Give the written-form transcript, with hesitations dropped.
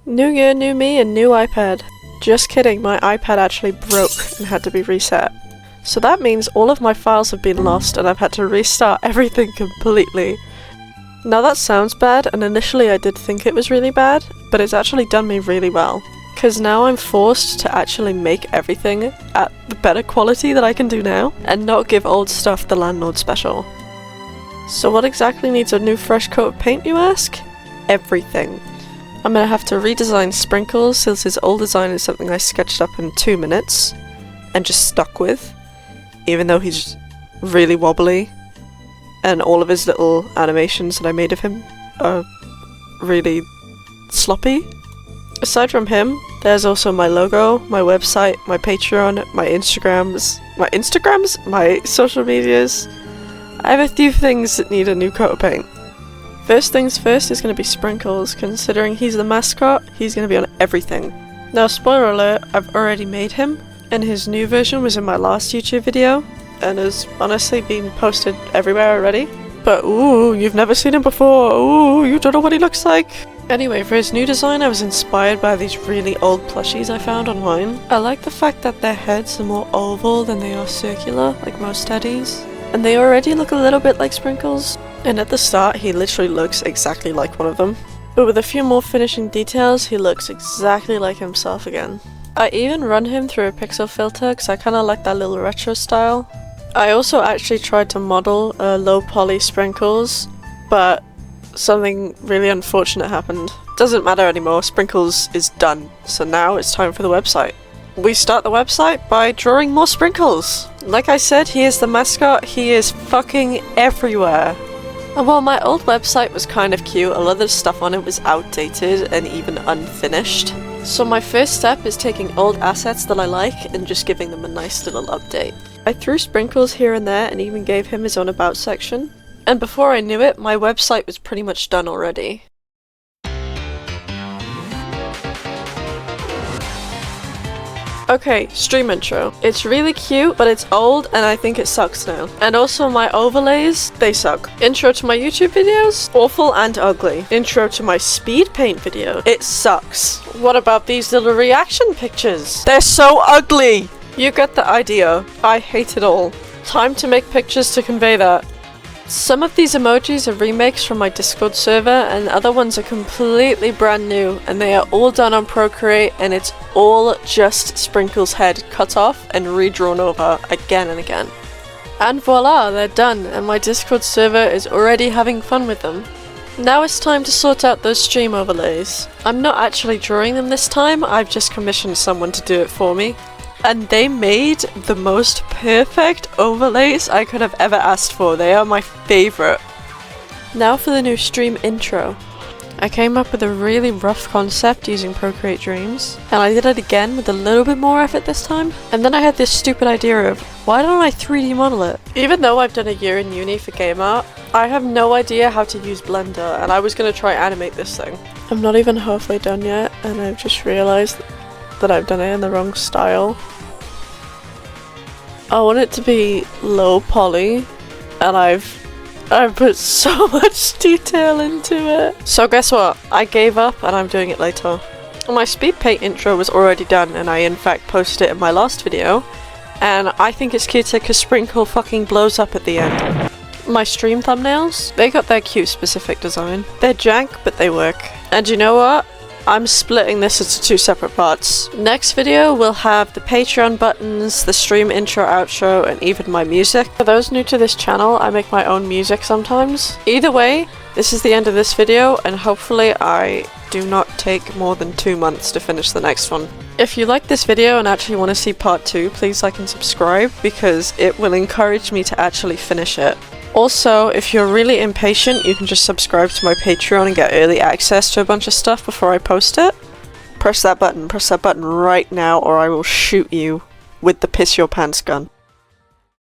New year, new me, and new iPad. Just kidding, my iPad actually broke and had to be reset. So that means all of my files have been lost and I've had to restart everything completely. Now that sounds bad, and initially I did think it was really bad, but it's actually done me really well. Cause now I'm forced to actually make everything at the better quality that I can do now, and not give old stuff the landlord special. So what exactly needs a new fresh coat of paint, you ask? Everything. I'm gonna have to redesign Sprinkles since his old design is something I sketched up in 2 minutes and just stuck with, even though he's really wobbly and all of his little animations that I made of him are really sloppy. Aside from him, there's also my logo, my website, my Patreon, my social medias. I have a few things that need a new coat of paint. First things first is going to be Sprinkles. Considering he's the mascot, he's going to be on everything. Now, spoiler alert, I've already made him, and his new version was in my last YouTube video, and has honestly been posted everywhere already. But ooh, you've never seen him before, ooh, you don't know what he looks like! Anyway, for his new design I was inspired by these really old plushies I found online. I like the fact that their heads are more oval than they are circular, like most teddies. And they already look a little bit like Sprinkles. And at the start he literally looks exactly like one of them. But with a few more finishing details, he looks exactly like himself again. I even run him through a pixel filter because I kinda like that little retro style. I also actually tried to model low poly Sprinkles, but something really unfortunate happened. Doesn't matter anymore, Sprinkles is done, so now it's time for the website. We start the website by drawing more Sprinkles! Like I said, he is the mascot, he is fucking everywhere! And while my old website was kind of cute, a lot of the stuff on it was outdated and even unfinished. So my first step is taking old assets that I like and just giving them a nice little update. I threw Sprinkles here and there and even gave him his own about section. And before I knew it, my website was pretty much done already. Okay, stream intro. It's really cute, but it's old and I think it sucks now. And also my overlays, they suck. Intro to my YouTube videos, awful and ugly. Intro to my Speedpaint video, it sucks. What about these little reaction pictures? They're so ugly! You get the idea. I hate it all. Time to make pictures to convey that. Some of these emojis are remakes from my Discord server, and other ones are completely brand new, and they are all done on Procreate, and it's all just Sprinkles' head cut off and redrawn over again and again. And voila, they're done, and my Discord server is already having fun with them. Now it's time to sort out those stream overlays. I'm not actually drawing them this time, I've just commissioned someone to do it for me. And they made the most perfect overlays I could have ever asked for. They are my favorite. Now for the new stream intro. I came up with a really rough concept using Procreate Dreams, and I did it again with a little bit more effort this time. And then I had this stupid idea of, why don't I 3D model it? Even though I've done a year in uni for game art, I have no idea how to use Blender, and I was gonna try animate this thing. I'm not even halfway done yet, and I've just realized that I've done it in the wrong style. I want it to be low poly, and I've put so much detail into it. So guess what? I gave up and I'm doing it later. My Speedpaint intro was already done, and I in fact posted it in my last video, and I think it's cuter because Sprinkle fucking blows up at the end. My stream thumbnails, they got their cute specific design. They're jank, but they work. And you know what? I'm splitting this into 2 separate parts. Next video will have the Patreon buttons, the stream intro outro, and even my music. For those new to this channel, I make my own music sometimes. Either way, this is the end of this video, and hopefully I do not take more than 2 months to finish the next one. If you like this video and actually want to see part 2, please like and subscribe, because it will encourage me to actually finish it. Also, if you're really impatient, you can just subscribe to my Patreon and get early access to a bunch of stuff before I post it. Press that button right now, or I will shoot you with the piss your pants gun.